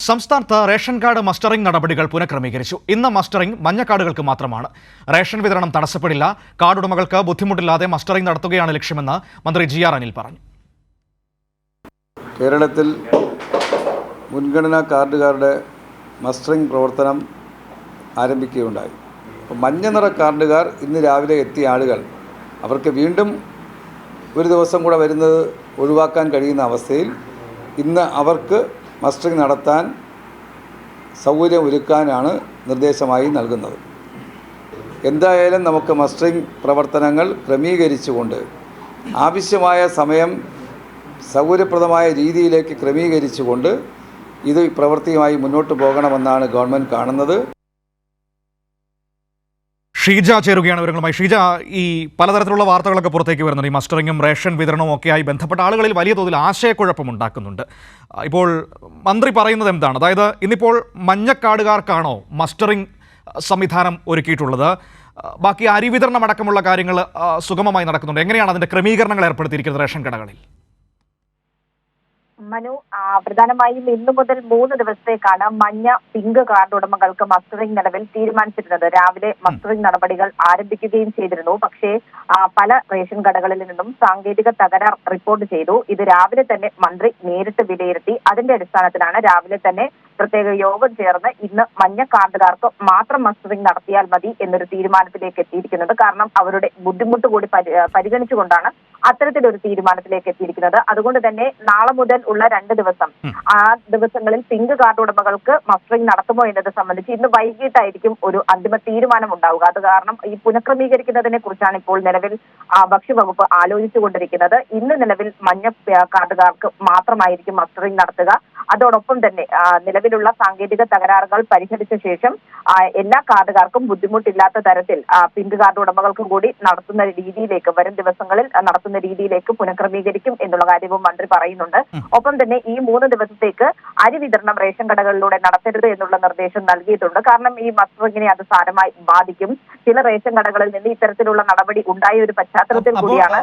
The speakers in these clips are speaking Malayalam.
സംസ്ഥാനത്ത് റേഷൻ കാർഡ് മസ്റ്ററിംഗ് നടപടികൾ പുനഃക്രമീകരിച്ചു. ഇന്ന് മസ്റ്ററിംഗ് മഞ്ഞ കാർഡുകൾക്ക് മാത്രമാണ്. റേഷൻ വിതരണം തടസ്സപ്പെടില്ല. കാർഡ് ഉടമകൾക്ക് ബുദ്ധിമുട്ടില്ലാതെ മസ്റ്ററിംഗ് നടത്തുകയാണ് ലക്ഷ്യമെന്ന് മന്ത്രി ജി.ആർ. അനിൽ പറഞ്ഞു. കേരളത്തിൽ മുൻഗണനാ കാർഡുകാരുടെ മസ്റ്ററിംഗ് പ്രവർത്തനം ആരംഭിക്കുകയുണ്ടായി. മഞ്ഞ നിറ കാർഡുകാർ ഇന്ന് രാവിലെ എത്തിയ ആളുകൾ അവർക്ക് വീണ്ടും ഒരു ദിവസം കൂടെ വരുന്നത് ഒഴിവാക്കാൻ കഴിയുന്ന അവസ്ഥയിൽ ഇന്ന് അവർക്ക് മസ്റ്ററിംഗ് നടത്താൻ സൗകര്യമൊരുക്കാനാണ് നിർദ്ദേശമായി നൽകുന്നത്. എന്തായാലും നമുക്ക് മസ്റ്ററിംഗ് പ്രവർത്തനങ്ങൾ ക്രമീകരിച്ചുകൊണ്ട് ആവശ്യമായ സമയം സൗകര്യപ്രദമായ രീതിയിലേക്ക് ക്രമീകരിച്ചുകൊണ്ട് ഇത് പ്രവൃത്തിയുമായി മുന്നോട്ട് പോകണമെന്നാണ് ഗവൺമെൻറ് കാണുന്നത്. ഷീജ ചേരുകയാണ് വിവരങ്ങളുമായി. ഷീജ, ഈ പലതരത്തിലുള്ള വാർത്തകളൊക്കെ പുറത്തേക്ക് വരുന്നുണ്ട്. ഈ മസ്റ്ററിങ്ങും റേഷൻ വിതരണവും ഒക്കെയായി ബന്ധപ്പെട്ട ആളുകളിൽ വലിയ തോതിൽ ആശയക്കുഴപ്പമുണ്ടാക്കുന്നുണ്ട്. ഇപ്പോൾ മന്ത്രി പറയുന്നത് എന്താണ്? അതായത് ഇന്നിപ്പോൾ മഞ്ഞക്കാർഡുകാർക്കാണോ മസ്റ്ററിംഗ് സംവിധാനം ഒരുക്കിയിട്ടുള്ളത്? ബാക്കി അരി വിതരണം അടക്കമുള്ള കാര്യങ്ങൾ സുഗമമായി നടക്കുന്നുണ്ട്. എങ്ങനെയാണ് അതിൻ്റെ ക്രമീകരണങ്ങൾ ഏർപ്പെടുത്തിയിരിക്കുന്നത് റേഷൻ കടകളിൽ? മനു, പ്രധാനമായും ഇന്നു മുതൽ 3 ദിവസത്തേക്കാണ് മഞ്ഞ പിങ്ക് കാർഡ് ഉടമകൾക്ക് മസ്റ്ററിംഗ് നിലവിൽ തീരുമാനിച്ചിരുന്നത്. രാവിലെ മസ്റ്ററിംഗ് നടപടികൾ ആരംഭിക്കുകയും ചെയ്തിരുന്നു. പക്ഷേ പല റേഷൻ കടകളിൽ നിന്നും സാങ്കേതിക തകരാർ റിപ്പോർട്ട് ചെയ്തു. ഇത് രാവിലെ തന്നെ മന്ത്രി നേരിട്ട് വിലയിരുത്തി. അതിന്റെ അടിസ്ഥാനത്തിലാണ് രാവിലെ തന്നെ പ്രത്യേക യോഗം ചേർന്ന് ഇന്ന് മഞ്ഞ കാർഡുകാർക്ക് മാത്രം മസ്റ്ററിംഗ് നടത്തിയാൽ മതി എന്നൊരു തീരുമാനത്തിലേക്ക് എത്തിയിരിക്കുന്നത്. കാരണം അവരുടെ ബുദ്ധിമുട്ട് കൂടി പരിഗണിച്ചുകൊണ്ടാണ് അത്തരത്തിലൊരു തീരുമാനത്തിലേക്ക് എത്തിയിരിക്കുന്നത്. അതുകൊണ്ട് തന്നെ നാളെ മുതൽ ഉള്ള 2 ദിവസം ആ ദിവസങ്ങളിൽ പിങ്ക് കാർഡ് ഉടമകൾക്ക് മസ്റ്ററിംഗ് നടത്തുമോ എന്നത് സംബന്ധിച്ച് ഇന്ന് വൈകിട്ടായിരിക്കും ഒരു അന്തിമ തീരുമാനം ഉണ്ടാവുക. അത് കാരണം ഈ പുനഃക്രമീകരിക്കുന്നതിനെ കുറിച്ചാണ് ഇപ്പോൾ നിലവിൽ ഭക്ഷ്യവകുപ്പ് ആലോചിച്ചുകൊണ്ടിരിക്കുന്നത്. ഇന്ന് നിലവിൽ മഞ്ഞ കാർഡുകാർക്ക് മാത്രമായിരിക്കും മസ്റ്ററിംഗ് നടത്തുക. അതോടൊപ്പം തന്നെ നിലവിലുള്ള സാങ്കേതിക തകരാറുകൾ പരിഹരിച്ച ശേഷം എല്ലാ കാർഡുകാർക്കും ബുദ്ധിമുട്ടില്ലാത്ത തരത്തിൽ പിങ്ക് കാർഡ് ഉടമകൾക്കും കൂടി നടത്തുന്ന രീതിയിലേക്ക് വരും ദിവസങ്ങളിൽ നടത്തുന്ന രീതിയിലേക്ക് പുനഃക്രമീകരിക്കും എന്നുള്ള കാര്യവും മന്ത്രി പറയുന്നുണ്ട്. ഒപ്പം തന്നെ ഈ 3 ദിവസത്തേക്ക് അരി വിതരണം റേഷൻ കടകളിലൂടെ നടത്തരുത് എന്നുള്ള നിർദ്ദേശം നൽകിയിട്ടുണ്ട്. കാരണം ഈ മസ്റ്ററിംഗിനെ അത് സാരമായി ബാധിക്കും. ചില റേഷൻ കടകളിൽ നിന്ന് ഇത്തരത്തിലുള്ള നടപടി ഉണ്ടായ ഒരു പശ്ചാത്തലത്തിൽ കൂടിയാണ്.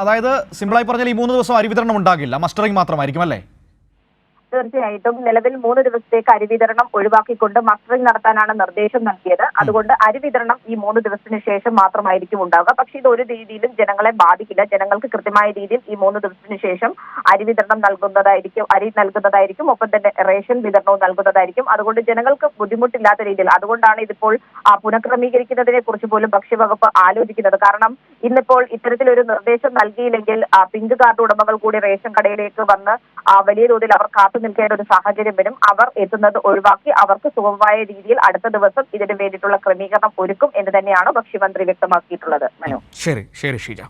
അതായത് സിമ്പിളായി പറഞ്ഞാൽ ഈ 3 ദിവസം അരി വിതരണം ഉണ്ടാകില്ല, മസ്റ്ററിംഗ് മാത്രമായിരിക്കും അല്ലേ? തീർച്ചയായിട്ടും നിലവിൽ 3 ദിവസത്തേക്ക് അരി വിതരണം ഒഴിവാക്കിക്കൊണ്ട് മസ്റ്ററിംഗ് നടത്താനാണ് നിർദ്ദേശം നൽകിയത്. അതുകൊണ്ട് അരി വിതരണം ഈ 3 ദിവസത്തിന് ശേഷം മാത്രമായിരിക്കും ഉണ്ടാവുക. പക്ഷേ ഇത് ഒരു രീതിയിലും ജനങ്ങളെ ബാധിക്കില്ല. ജനങ്ങൾക്ക് കൃത്യമായ രീതിയിൽ ഈ 3 ദിവസത്തിന് ശേഷം അരി വിതരണം നൽകുന്നതായിരിക്കും. ഒപ്പം തന്നെ റേഷൻ വിതരണവും നൽകുന്നതായിരിക്കും. അതുകൊണ്ട് ജനങ്ങൾക്ക് ബുദ്ധിമുട്ടില്ലാത്ത രീതിയിൽ, അതുകൊണ്ടാണ് ഇതിപ്പോൾ പുനഃക്രമീകരിക്കുന്നതിനെ കുറിച്ച് പോലും ഭക്ഷ്യവകുപ്പ് ആലോചിക്കുന്നത്. കാരണം ഇന്നിപ്പോൾ ഇത്തരത്തിലൊരു നിർദ്ദേശം നൽകിയില്ലെങ്കിൽ പിങ്ക് കാർഡ് ഉടമകൾ കൂടി റേഷൻ കടയിലേക്ക് വന്ന് വലിയ തോതിൽ അവർ കാത്തു നിൽക്കേണ്ട ഒരു സാഹചര്യം വരും. അവർ എത്തുന്നത് ഒഴിവാക്കി അവർക്ക് സുഗമമായ രീതിയിൽ അടുത്ത ദിവസം ഇതിനു വേണ്ടിയിട്ടുള്ള ക്രമീകരണം ഒരുക്കും എന്ന് തന്നെയാണ് ഭക്ഷ്യമന്ത്രി വ്യക്തമാക്കിയിട്ടുള്ളത്. മനു, ശരി ഷീജ.